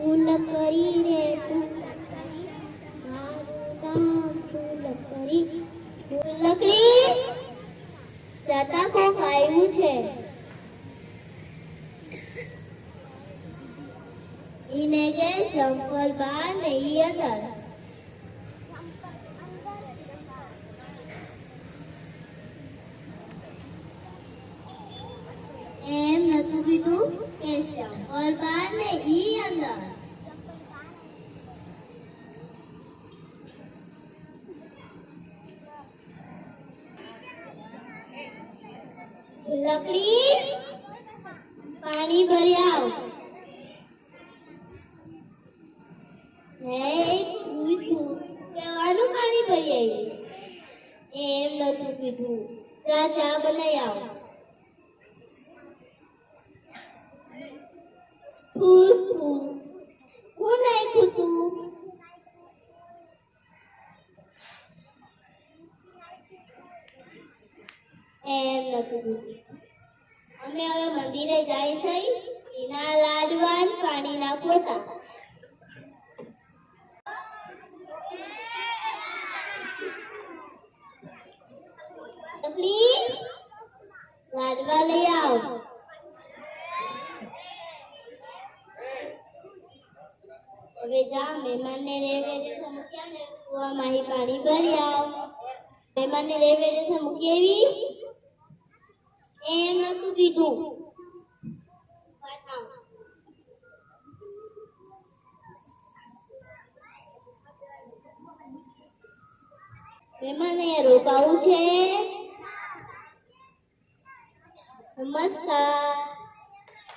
ફૂલ કરી રે ફૂલ કરી મારું નામ ફૂલ કરી ફૂલકડી દાદા કોક આવ્યું છે ઈને કે ચંપલ બહાર ને ઈ અંદર એમ નતું કીધું કે ચંપલ બહાર ને ઈ અંદર લકડી પાણી ભરી આવ કેવાનું પાણી ભરી આવી એમ નતું કીધું ચા ચા બનાવી આવ કોણ નાખ્યું તું એમ નતું કીધું અમે હવે મંદિરે જાય છે એના લાડવાન પાણીના પોતા લાડવા લઈ આવ હવે જા મહેમાનને રેવે મૂક્યા ને કુવામાં પાણી ભરી આવ મહેમાનને રેવે મૂકી આવી એમ નતું કીધું મહેમાનને રોકાવું છે નમસ્કાર